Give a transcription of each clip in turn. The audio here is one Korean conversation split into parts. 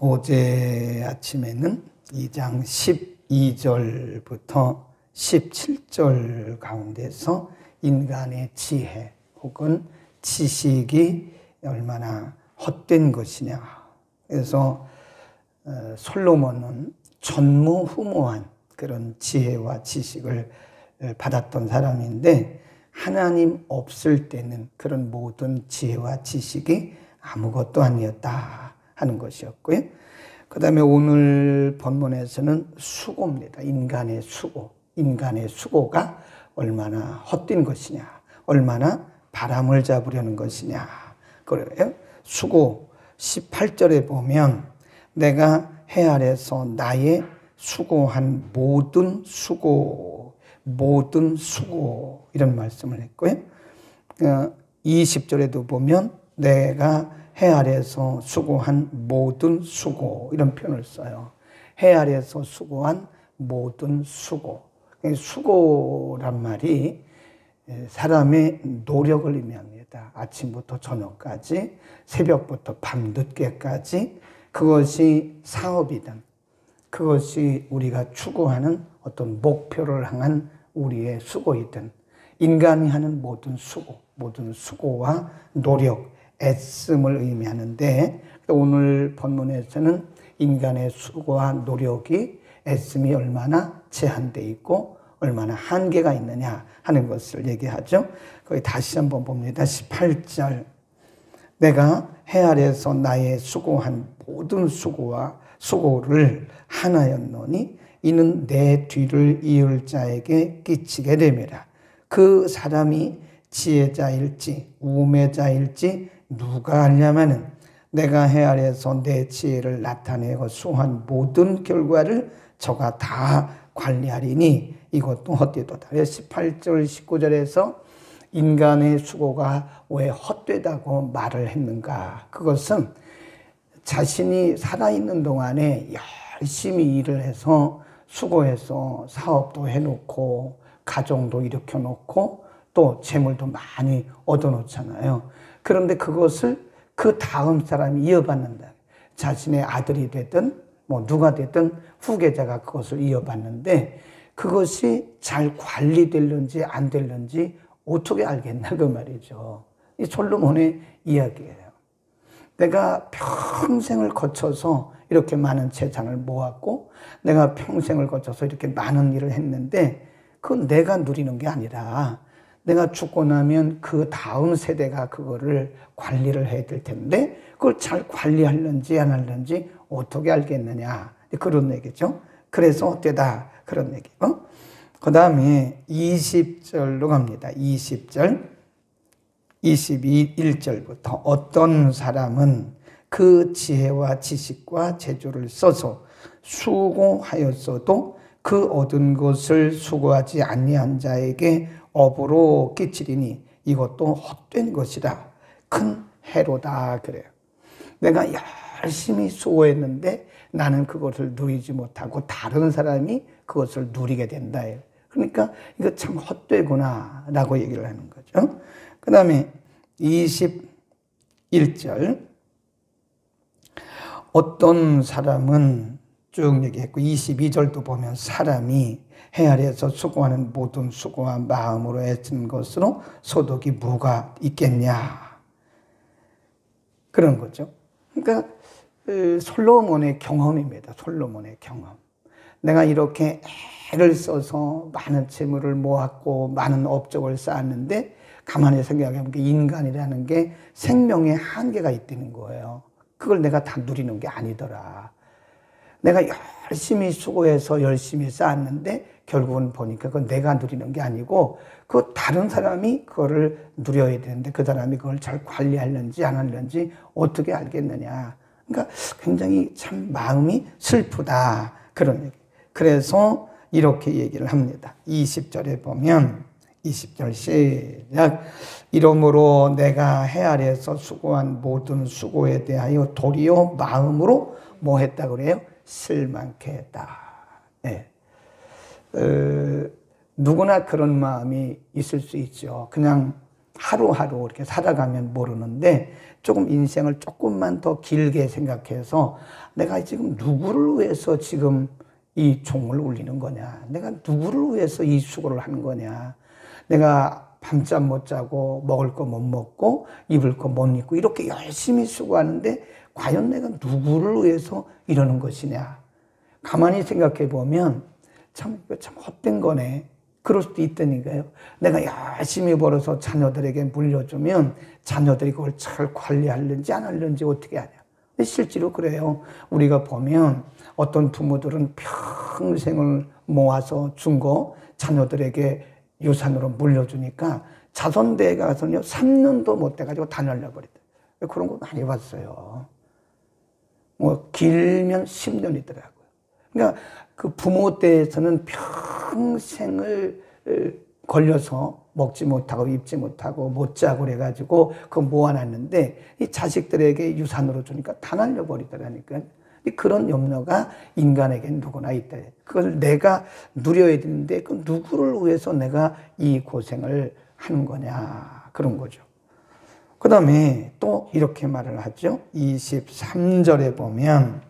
어제 아침에는 2장 12절부터 17절 가운데서 인간의 지혜 혹은 지식이 얼마나 헛된 것이냐. 그래서 솔로몬은 전무후무한 그런 지혜와 지식을 받았던 사람인데, 하나님 없을 때는 그런 모든 지혜와 지식이 아무것도 아니었다 하는 것이었고요. 그 다음에 오늘 본문에서는 수고입니다. 인간의 수고. 인간의 수고가 얼마나 헛된 것이냐, 얼마나 바람을 잡으려는 것이냐. 그래요. 수고 18절에 보면 내가 해 아래서 나의 수고한 모든 수고 이런 말씀을 했고요. 20절에도 보면 내가 해 아래서 수고한 모든 수고 이런 표현을 써요. 해 아래서 수고한 모든 수고. 수고란 말이 사람의 노력을 의미합니다. 아침부터 저녁까지, 새벽부터 밤늦게까지, 그것이 사업이든 그것이 우리가 추구하는 어떤 목표를 향한 우리의 수고이든, 인간이 하는 모든 수고와 노력, 애씀을 의미하는데, 오늘 본문에서는 인간의 수고와 노력이, 애씀이 얼마나 제한되어 있고 얼마나 한계가 있느냐 하는 것을 얘기하죠. 거기 다시 한번 봅니다. 18절. 내가 해 아래서 나의 수고한 모든 수고를 하나였노니 이는 내 뒤를 이을 자에게 끼치게 됨이라. 그 사람이 지혜자일지 우매자일지 누가 알냐마는 내가 해 아래서 내 지혜를 나타내고 수한 모든 결과를 저가 다 관리하리니 이것도 헛되도다. 18절 19절에서 인간의 수고가 왜 헛되다고 말을 했는가? 그것은 자신이 살아있는 동안에 열심히 일을 해서 수고해서 사업도 해놓고 가정도 일으켜놓고 또 재물도 많이 얻어놓잖아요. 그런데 그것을 그 다음 사람이 이어받는다. 자신의 아들이 되든 누가 되든 후계자가 그것을 이어받는데, 그것이 잘 관리될는지 안 될는지 어떻게 알겠나 그 말이죠. 이 솔로몬의 이야기예요. 내가 평생을 거쳐서 이렇게 많은 재산을 모았고, 내가 평생을 거쳐서 이렇게 많은 일을 했는데, 그건 내가 누리는 게 아니라 내가 죽고 나면 그 다음 세대가 그거를 관리를 해야 될 텐데, 그걸 잘 관리하는지 안 하는지 어떻게 알겠느냐, 그런 얘기죠. 그래서 어때다, 그런 얘기고. 그 다음에 20절로 갑니다. 20절 21절부터 어떤 사람은 그 지혜와 지식과 재주를 써서 수고하였어도 그 얻은 것을 수고하지 아니한 자에게 업으로 끼치리니 이것도 헛된 것이라. 큰 해로다 그래요. 내가 열심히 수고했는데 나는 그것을 누리지 못하고 다른 사람이 그것을 누리게 된다. 그러니까 이거 참 헛되구나 라고 얘기를 하는 거죠. 그 다음에 21절 어떤 사람은 쭉 얘기했고, 22절도 보면 사람이 해 아래에서 수고하는 모든 수고와 마음으로 애쓴 것으로 소득이 뭐가 있겠냐, 그런 거죠. 그러니까 솔로몬의 경험입니다. 솔로몬의 경험. 내가 이렇게 애를 써서 많은 재물을 모았고 많은 업적을 쌓았는데, 가만히 생각해보면 인간이라는 게 생명의 한계가 있다는 거예요. 그걸 내가 다 누리는 게 아니더라. 내가 열심히 수고해서 열심히 쌓았는데 결국은 보니까 그건 내가 누리는 게 아니고 그 다른 사람이 그거를 누려야 되는데 그 사람이 그걸 잘 관리하는지 안 하는지 어떻게 알겠느냐. 그러니까 굉장히 참 마음이 슬프다, 그런 얘기. 그래서 이렇게 얘기를 합니다. 20절에 보면, 20절 시작. 이러므로 내가 해 아래에서 수고한 모든 수고에 대하여 도리어 마음으로 뭐 했다 그래요? 실망케 했다. 네. 누구나 그런 마음이 있을 수 있죠. 그냥 하루하루 이렇게 살아가면 모르는데 조금 인생을 조금만 더 길게 생각해서 내가 지금 누구를 위해서 지금 이 종을 울리는 거냐, 내가 누구를 위해서 이 수고를 하는 거냐, 내가 밤잠 못 자고 먹을 거 못 먹고 입을 거 못 입고 이렇게 열심히 수고하는데 과연 내가 누구를 위해서 이러는 것이냐. 가만히 생각해 보면 참 헛된 거네. 그럴 수도 있다니까요. 내가 열심히 벌어서 자녀들에게 물려주면 자녀들이 그걸 잘 관리하는지 안 하는지 어떻게 하냐. 근데 실제로 그래요. 우리가 보면 어떤 부모들은 평생을 모아서 준 거 자녀들에게 유산으로 물려주니까 자손대에 가서는요 3년도 못 돼가지고 다 날려버리다. 그런 거 많이 봤어요. 뭐 길면 10년이더라고요. 그러니까 그 부모 때에서는 평생을 걸려서 먹지 못하고 입지 못하고 못 자고 그래가지고 그거 모아놨는데 이 자식들에게 유산으로 주니까 다 날려버리더라니까요. 그런 염려가 인간에게 누구나 있다. 그걸 내가 누려야 되는데 그 누구를 위해서 내가 이 고생을 하는 거냐 그런 거죠. 그 다음에 또 이렇게 말을 하죠. 23절에 보면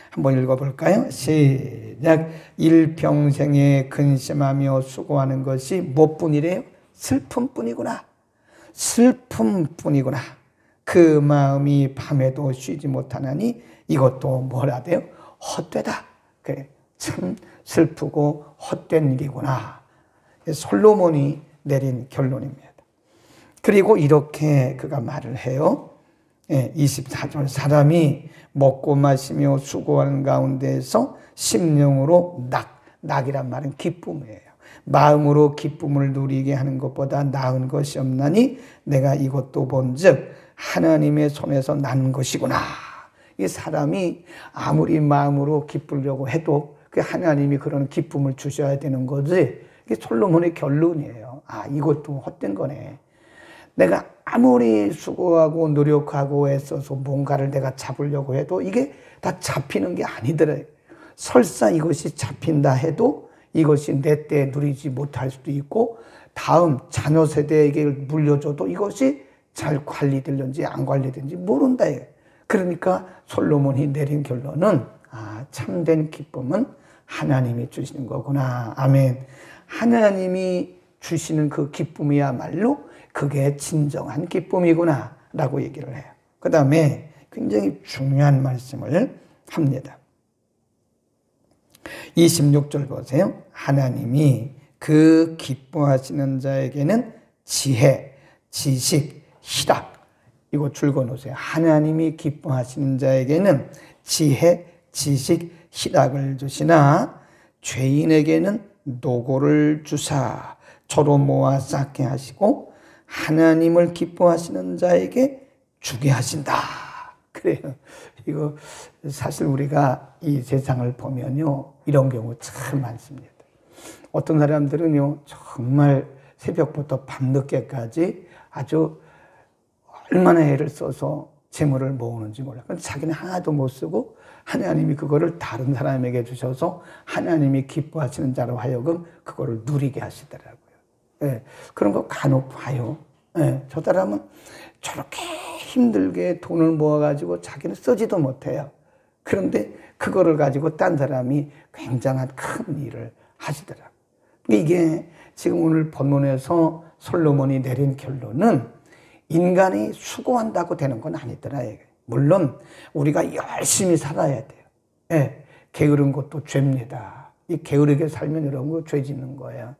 한번 읽어볼까요? 시작. 일평생에 근심하며 수고하는 것이 무엇뿐이래요? 슬픔뿐이구나. 슬픔뿐이구나. 그 마음이 밤에도 쉬지 못하나니 이것도 뭐라 돼요? 헛되다. 그래, 참 슬프고 헛된 일이구나. 솔로몬이 내린 결론입니다. 그리고 이렇게 그가 말을 해요. 24절. 사람이 먹고 마시며 수고하는 가운데에서 심령으로 낙이란 말은 기쁨이에요. 마음으로 기쁨을 누리게 하는 것보다 나은 것이 없나니 내가 이것도 본즉 하나님의 손에서 난 것이구나. 이 사람이 아무리 마음으로 기쁘려고 해도 그 하나님이 그런 기쁨을 주셔야 되는 거지. 이게 솔로몬의 결론이에요. 아, 이것도 헛된 거네. 내가 아무리 수고하고 노력하고 애써서 뭔가를 내가 잡으려고 해도 이게 다 잡히는 게 아니더래요. 설사 이것이 잡힌다 해도 이것이 내 때에 누리지 못할 수도 있고 다음 자녀 세대에게 물려줘도 이것이 잘 관리되는지 안 관리되는지 모른다. 그러니까 솔로몬이 내린 결론은 참된 기쁨은 하나님이 주시는 거구나. 아멘. 하나님이 주시는 그 기쁨이야말로 그게 진정한 기쁨이구나 라고 얘기를 해요. 그 다음에 굉장히 중요한 말씀을 합니다. 26절 보세요. 하나님이 그 기뻐하시는 자에게는 지혜, 지식, 희락. 이거 줄거 놓으세요. 하나님이 기뻐하시는 자에게는 지혜, 지식, 희락을 주시나 죄인에게는 노고를 주사 저로 모아 쌓게 하시고 하나님을 기뻐하시는 자에게 주게 하신다. 그래요. 이거 사실 우리가 이 세상을 보면요 이런 경우 참 많습니다. 어떤 사람들은요 정말 새벽부터 밤늦게까지 아주 얼마나 애를 써서 재물을 모으는지 몰라. 근데 자기는 하나도 못 쓰고 하나님이 그거를 다른 사람에게 주셔서 하나님이 기뻐하시는 자로 하여금 그거를 누리게 하시더라고요. 예, 그런 거 간혹 봐요. 예, 저 사람은 저렇게 힘들게 돈을 모아가지고 자기는 쓰지도 못해요. 그런데 그거를 가지고 딴 사람이 굉장한 큰 일을 하시더라고요. 이게 지금 오늘 본문에서 솔로몬이 내린 결론은 인간이 수고한다고 되는 건 아니더라. 물론 우리가 열심히 살아야 돼요. 예, 게으른 것도 죄입니다. 이 게으르게 살면 이런 거 죄 짓는 거예요.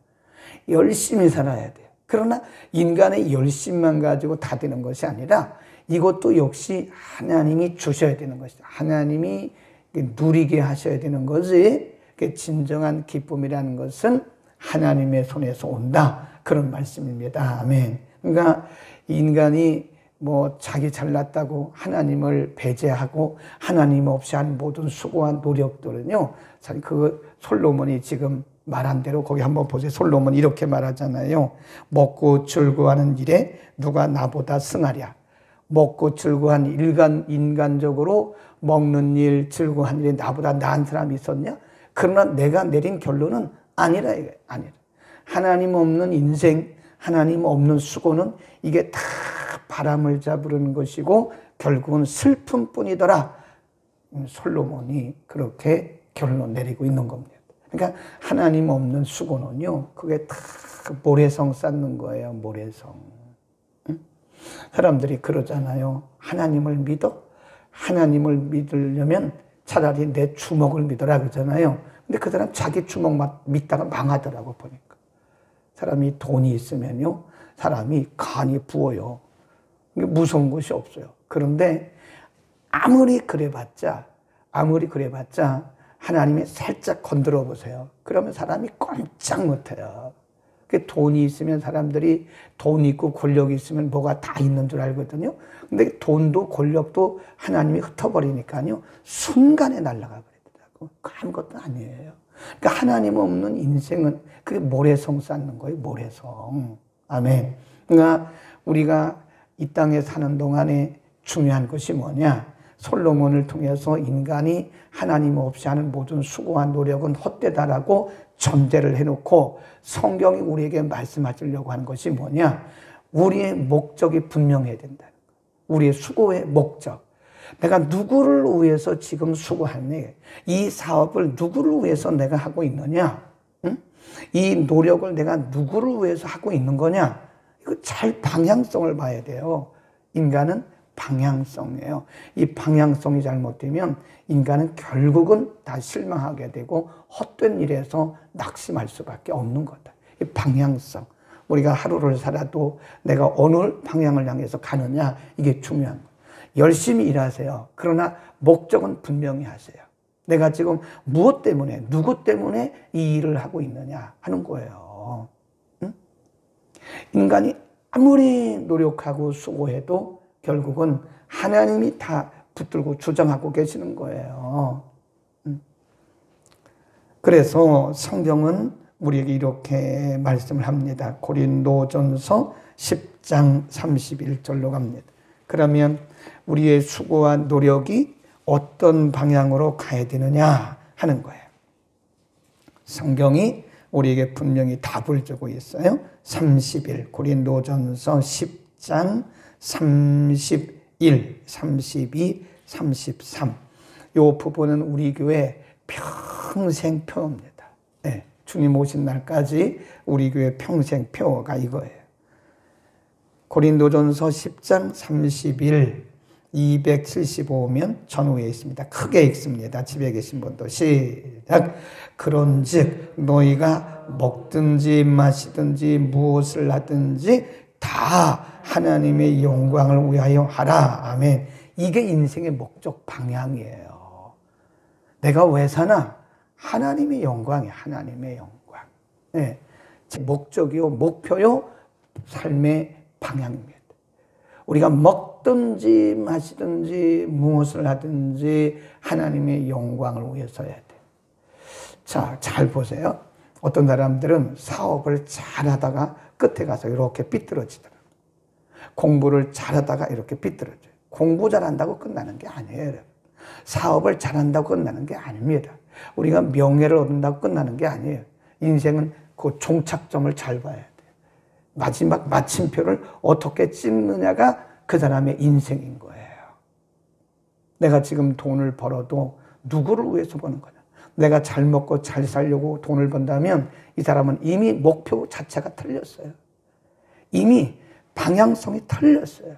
열심히 살아야 돼요. 그러나 인간의 열심만 가지고 다 되는 것이 아니라 이것도 역시 하나님이 주셔야 되는 것이다. 하나님이 누리게 하셔야 되는 거지. 진정한 기쁨이라는 것은 하나님의 손에서 온다. 그런 말씀입니다. 아멘. 그러니까 인간이 뭐 자기 잘났다고 하나님을 배제하고 하나님 없이 한 모든 수고한 노력들은요. 사실 그 솔로몬이 지금 말한 대로 거기 한번 보세요. 솔로몬 이렇게 말하잖아요. 먹고 즐거워하는 일에 누가 나보다 승하랴. 먹고 즐거워한 인간적으로 먹는 일, 즐거워한 일에 나보다 나은 사람이 있었냐? 그러나 내가 내린 결론은 아니라 이거예요. 아니라. 하나님 없는 인생, 하나님 없는 수고는 이게 다 바람을 잡으려는 것이고 결국은 슬픔뿐이더라. 솔로몬이 그렇게 결론 내리고 있는 겁니다. 그러니까 하나님 없는 수고는요, 그게 다 모래성 쌓는 거예요. 모래성. 사람들이 그러잖아요. 하나님을 믿어? 하나님을 믿으려면 차라리 내 주먹을 믿어라 그러잖아요. 근데 그 사람 자기 주먹 믿다가 망하더라고 보니까. 사람이 돈이 있으면요, 사람이 간이 부어요. 무서운 것이 없어요. 그런데 아무리 그래봤자 하나님이 살짝 건드려 보세요. 그러면 사람이 꼼짝 못해요. 돈이 있으면 사람들이 돈 있고 권력이 있으면 뭐가 다 있는 줄 알거든요. 근데 돈도 권력도 하나님이 흩어버리니까요, 순간에 날아가 버리더라고. 아무것도 아니에요. 그러니까 하나님 없는 인생은 그게 모래성 쌓는 거예요. 모래성. 아멘. 그러니까 우리가 이 땅에 사는 동안에 중요한 것이 뭐냐? 솔로몬을 통해서 인간이 하나님 없이 하는 모든 수고와 노력은 헛되다라고 전제를 해놓고 성경이 우리에게 말씀하시려고 하는 것이 뭐냐? 우리의 목적이 분명해야 된다. 우리의 수고의 목적. 내가 누구를 위해서 지금 수고하니? 이 사업을 누구를 위해서 내가 하고 있느냐? 응? 이 노력을 내가 누구를 위해서 하고 있는 거냐? 이거 잘 방향성을 봐야 돼요. 인간은 방향성이에요. 이 방향성이 잘못되면 인간은 결국은 다 실망하게 되고 헛된 일에서 낙심할 수밖에 없는 거다. 이 방향성. 우리가 하루를 살아도 내가 어느 방향을 향해서 가느냐, 이게 중요한 거예요. 열심히 일하세요. 그러나 목적은 분명히 하세요. 내가 지금 무엇 때문에, 누구 때문에 이 일을 하고 있느냐 하는 거예요. 응? 인간이 아무리 노력하고 수고해도 결국은 하나님이 다 붙들고 주장하고 계시는 거예요. 그래서 성경은 우리에게 이렇게 말씀을 합니다. 고린도전서 10장 31절로 갑니다. 그러면 우리의 수고와 노력이 어떤 방향으로 가야 되느냐 하는 거예요. 성경이 우리에게 분명히 답을 주고 있어요. 30일 고린도전서 10장 31, 32, 33. 이 부분은 우리 교회 평생표입니다. 네, 주님 오신 날까지 우리 교회 평생표가 이거예요. 고린도전서 10장 31, 275면 전후에 있습니다. 크게 읽습니다. 집에 계신 분도 시작. 그런즉 너희가 먹든지 마시든지 무엇을 하든지 다 하나님의 영광을 위하여 하라. 아멘. 이게 인생의 목적 방향이에요. 내가 왜 사나? 하나님의 영광이에요. 하나님의 영광. 네. 목적이요, 목표요, 삶의 방향입니다. 우리가 먹든지 마시든지 무엇을 하든지 하나님의 영광을 위해서 해야 돼요. 자, 잘 보세요. 어떤 사람들은 사업을 잘하다가 끝에 가서 이렇게 삐뚤어지더라고요. 공부를 잘하다가 이렇게 삐뚤어져요. 공부 잘한다고 끝나는 게 아니에요. 사업을 잘한다고 끝나는 게 아닙니다. 우리가 명예를 얻는다고 끝나는 게 아니에요. 인생은 그 종착점을 잘 봐야 돼요. 마지막 마침표를 어떻게 찍느냐가 그 사람의 인생인 거예요. 내가 지금 돈을 벌어도 누구를 위해서 버는 거냐? 내가 잘 먹고 잘 살려고 돈을 번다면 이 사람은 이미 목표 자체가 틀렸어요. 이미 방향성이 틀렸어요.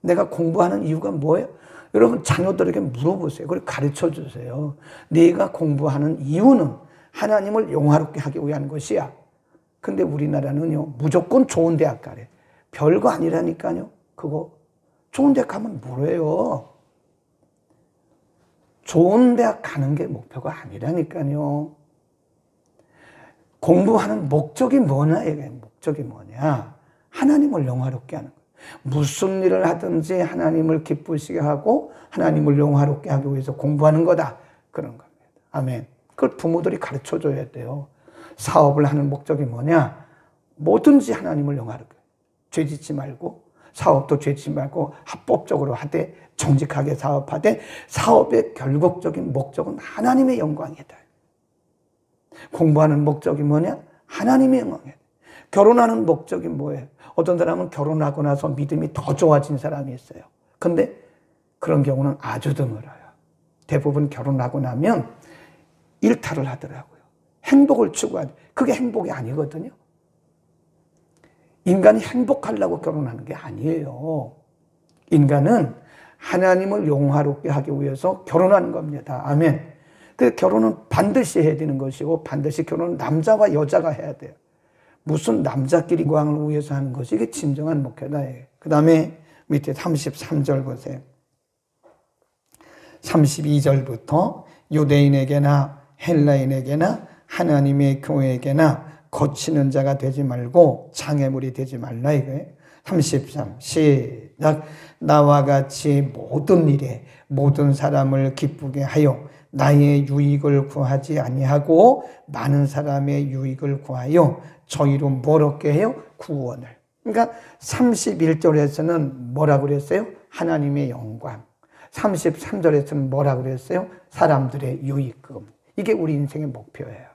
내가 공부하는 이유가 뭐예요? 여러분 자녀들에게 물어보세요. 그걸 가르쳐 주세요. 네가 공부하는 이유는 하나님을 영화롭게 하기 위한 것이야. 근데 우리나라는요, 무조건 좋은 대학 가래. 별거 아니라니까요. 그거 좋은 대학 가면 뭐래요? 좋은 대학 가는 게 목표가 아니라니까요. 공부하는 목적이 뭐냐? 이게 목적이 뭐냐? 하나님을 영화롭게 하는 거예요. 무슨 일을 하든지 하나님을 기쁘시게 하고 하나님을 영화롭게 하기 위해서 공부하는 거다. 그런 겁니다. 아멘. 그걸 부모들이 가르쳐 줘야 돼요. 사업을 하는 목적이 뭐냐? 뭐든지 하나님을 영화롭게. 죄 짓지 말고, 사업도 죄 짓지 말고 합법적으로 하되, 정직하게 사업하되, 사업의 결국적인 목적은 하나님의 영광이다. 공부하는 목적이 뭐냐? 하나님의 영광이다. 결혼하는 목적이 뭐예요? 어떤 사람은 결혼하고 나서 믿음이 더 좋아진 사람이 있어요. 근데 그런 경우는 아주 드물어요. 대부분 결혼하고 나면 일탈을 하더라고요. 행복을 추구하는, 그게 행복이 아니거든요. 인간이 행복하려고 결혼하는 게 아니에요. 인간은 하나님을 영화롭게 하기 위해서 결혼하는 겁니다. 아멘. 그 결혼은 반드시 해야 되는 것이고, 반드시 결혼은 남자와 여자가 해야 돼요. 무슨 남자끼리 구항을 위해서 하는 것이 이게 진정한 목회다. 그 다음에 밑에 33절 보세요. 32절부터 유대인에게나 헬라인에게나 하나님의 교회에게나 거치는 자가 되지 말고 장애물이 되지 말라 이거예요. 33 시작. 나와 같이 모든 일에 모든 사람을 기쁘게 하여 나의 유익을 구하지 아니하고 많은 사람의 유익을 구하여 저희로 뭘 얻게 해요? 구원을. 그러니까 31절에서는 뭐라고 그랬어요? 하나님의 영광. 33절에서는 뭐라고 그랬어요? 사람들의 유익금. 이게 우리 인생의 목표예요.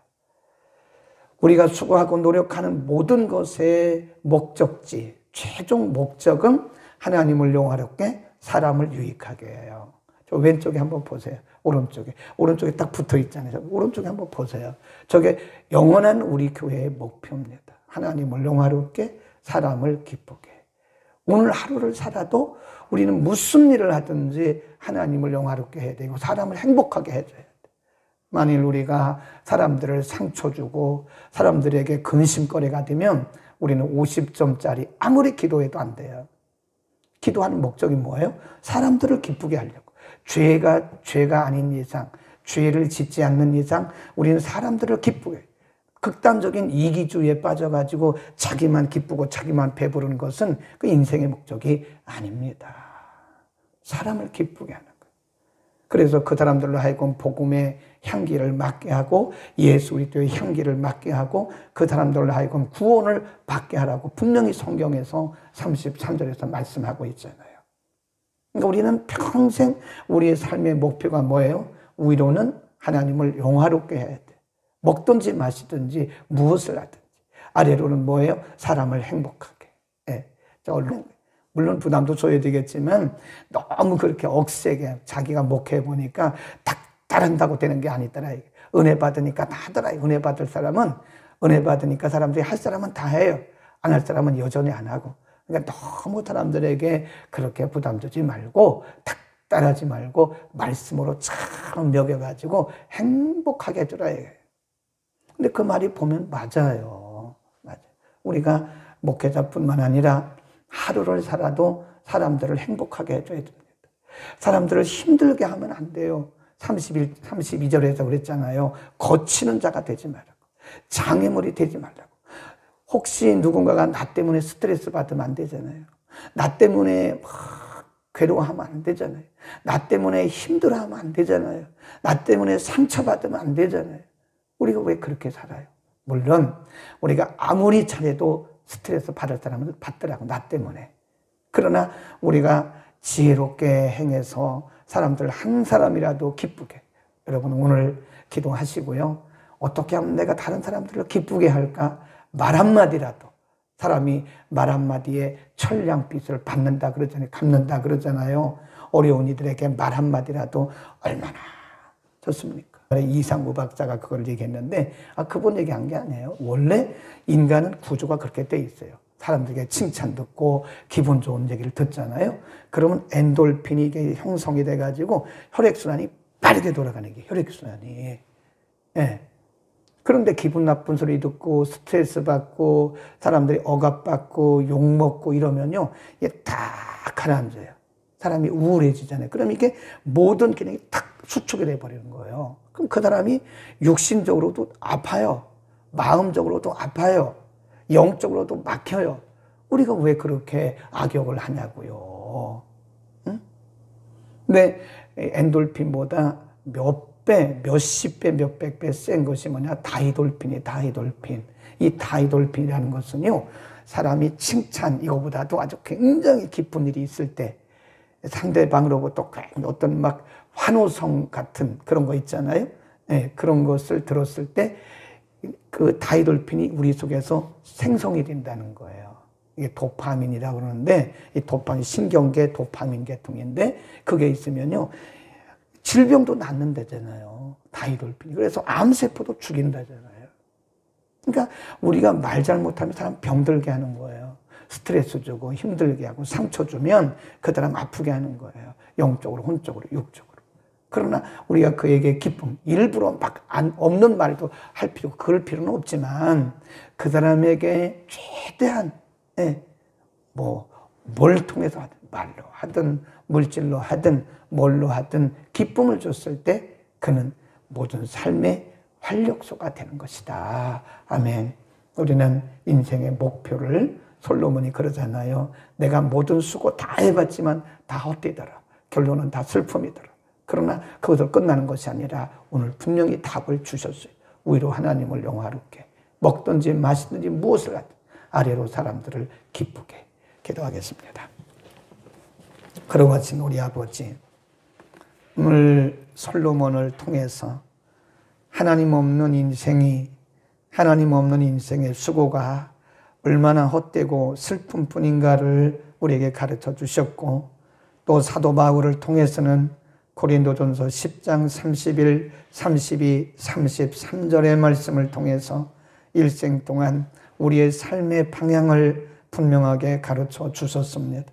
우리가 수고하고 노력하는 모든 것의 목적지, 최종 목적은 하나님을 영화롭게 사람을 유익하게 해요. 저 왼쪽에 한번 보세요. 오른쪽에 딱 붙어 있잖아요. 오른쪽에 한번 보세요. 저게 영원한 우리 교회의 목표입니다. 하나님을 영화롭게 사람을 기쁘게. 오늘 하루를 살아도 우리는 무슨 일을 하든지 하나님을 영화롭게 해야 되고 사람을 행복하게 해줘야 돼. 만일 우리가 사람들을 상처 주고 사람들에게 근심거리가 되면 우리는 50점짜리 아무리 기도해도 안 돼요. 기도하는 목적이 뭐예요? 사람들을 기쁘게 하려고. 죄가 아닌 이상, 죄를 짓지 않는 이상 우리는 사람들을 기쁘게. 극단적인 이기주의에 빠져가지고 자기만 기쁘고 자기만 배부른 것은 그 인생의 목적이 아닙니다. 사람을 기쁘게 하는 거예요. 그래서 그 사람들로 하여금 복음의 향기를 맡게 하고 예수 그리스도의 향기를 맡게 하고 그 사람들로 하여금 구원을 받게 하라고 분명히 성경에서 33절에서 말씀하고 있잖아요. 그러니까 우리는 평생 우리의 삶의 목표가 뭐예요? 위로는 하나님을 영화롭게 해야 돼. 먹든지 마시든지 무엇을 하든지. 아래로는 뭐예요? 사람을 행복하게. 예. 물론 부담도 줘야 되겠지만 너무 그렇게 억세게 자기가 목회해 보니까 딱 따른다고 되는 게 아니더라. 은혜 받으니까 다 하더라. 은혜 받을 사람은 은혜 받으니까 사람들이 할 사람은 다 해요. 안 할 사람은 여전히 안 하고. 그러니까 너무 사람들에게 그렇게 부담 주지 말고 딱 따르지 말고 말씀으로 참 먹여가지고 행복하게 해주라. 근데 그 말이 보면 맞아요. 맞아요. 우리가 목회자뿐만 아니라 하루를 살아도 사람들을 행복하게 해줘야 됩니다. 사람들을 힘들게 하면 안 돼요. 32절에서 그랬잖아요. 거치는 자가 되지 말라고. 장애물이 되지 말라고. 혹시 누군가가 나 때문에 스트레스 받으면 안 되잖아요. 나 때문에 괴로워하면 안 되잖아요. 나 때문에 힘들어하면 안 되잖아요. 나 때문에 상처받으면 안 되잖아요. 우리가 왜 그렇게 살아요? 물론 우리가 아무리 잘해도 스트레스 받을 사람은 받더라고. 나 때문에. 그러나 우리가 지혜롭게 행해서 사람들 한 사람이라도 기쁘게. 여러분 오늘 기도하시고요. 어떻게 하면 내가 다른 사람들을 기쁘게 할까? 말 한마디라도. 사람이 말 한마디에 천냥빚을 받는다 그러잖아요. 갚는다 그러잖아요. 어려운 이들에게 말 한마디라도 얼마나 좋습니까? 이상우 박사가 그걸 얘기했는데 그분 얘기한 게 아니에요. 원래 인간은 구조가 그렇게 돼 있어요. 사람들에게 칭찬 듣고 기분 좋은 얘기를 듣잖아요. 그러면 엔돌핀이 이게 형성이 돼가지고 혈액순환이 빠르게 돌아가는 게 혈액순환이. 예. 그런데 기분 나쁜 소리 듣고 스트레스 받고 사람들이 억압받고 욕먹고 이러면요. 이게 딱 가라앉아요. 사람이 우울해지잖아요. 그럼 이게 모든 기능이 탁 수축이 돼버리는 거예요. 그럼 그 사람이 육신적으로도 아파요. 마음적으로도 아파요. 영적으로도 막혀요. 우리가 왜 그렇게 악역을 하냐고요. 응? 근데 엔돌핀보다 몇십 배, 몇백 배 센 것이 뭐냐? 다이돌핀이에요. 다이돌핀. 이 다이돌핀이라는 것은요. 사람이 칭찬 이거보다도 아주 굉장히 기쁜 일이 있을 때 상대방으로부터 어떤 막 환호성 같은 그런 거 있잖아요. 네, 그런 것을 들었을 때 그 다이돌핀이 우리 속에서 생성이 된다는 거예요. 이게 도파민이라고 그러는데, 이 도파민, 신경계 도파민 계통인데, 그게 있으면요, 질병도 낫는다잖아요. 다이돌핀이. 그래서 암세포도 죽인다잖아요. 그러니까 우리가 말 잘못하면 사람 병들게 하는 거예요. 스트레스 주고 힘들게 하고 상처 주면 그 사람 아프게 하는 거예요. 영적으로, 혼적으로, 육적으로. 그러나 우리가 그에게 기쁨, 일부러 막 없는 말도 할 필요, 그럴 필요는 없지만 그 사람에게 최대한 뭘 통해서 하든, 말로 하든, 물질로 하든, 뭘로 하든 기쁨을 줬을 때 그는 모든 삶의 활력소가 되는 것이다. 아멘. 우리는 인생의 목표를 솔로몬이 그러잖아요. 내가 모든 수고 다 해봤지만 다 헛되더라. 결론은 다 슬픔이더라. 그러나 그것으로 끝나는 것이 아니라 오늘 분명히 답을 주셨어요. 위로 하나님을 영화롭게 먹든지 마시든지 무엇을 하든 아래로 사람들을 기쁘게. 기도하겠습니다. 그러고 하신 우리 아버지, 오늘 솔로몬을 통해서 하나님 없는 인생의 수고가 얼마나 헛되고 슬픔뿐인가를 우리에게 가르쳐 주셨고, 또 사도 바울을 통해서는 고린도전서 10장 31, 32, 33절의 말씀을 통해서 일생 동안 우리의 삶의 방향을 분명하게 가르쳐 주셨습니다.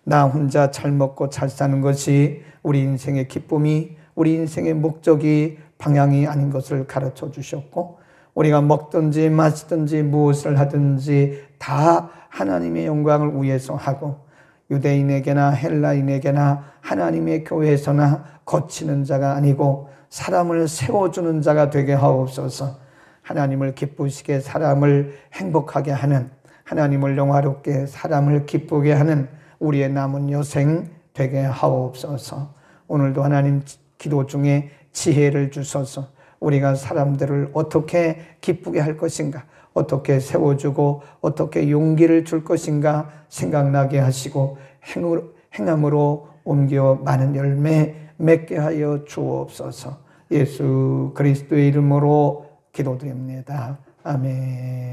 나 혼자 잘 먹고 잘 사는 것이 우리 인생의 기쁨이, 우리 인생의 목적이, 방향이 아닌 것을 가르쳐 주셨고, 우리가 먹든지 마시든지 무엇을 하든지 다 하나님의 영광을 위해서 하고, 유대인에게나 헬라인에게나 하나님의 교회에서나 거치는 자가 아니고 사람을 세워주는 자가 되게 하옵소서. 하나님을 기쁘시게 사람을 행복하게 하는, 하나님을 영화롭게 사람을 기쁘게 하는 우리의 남은 여생 되게 하옵소서. 오늘도 하나님 기도 중에 지혜를 주셔서 우리가 사람들을 어떻게 기쁘게 할 것인가, 어떻게 세워주고 어떻게 용기를 줄 것인가 생각나게 하시고 행함으로 옮겨 많은 열매 맺게 하여 주옵소서. 예수 그리스도의 이름으로 기도드립니다. 아멘.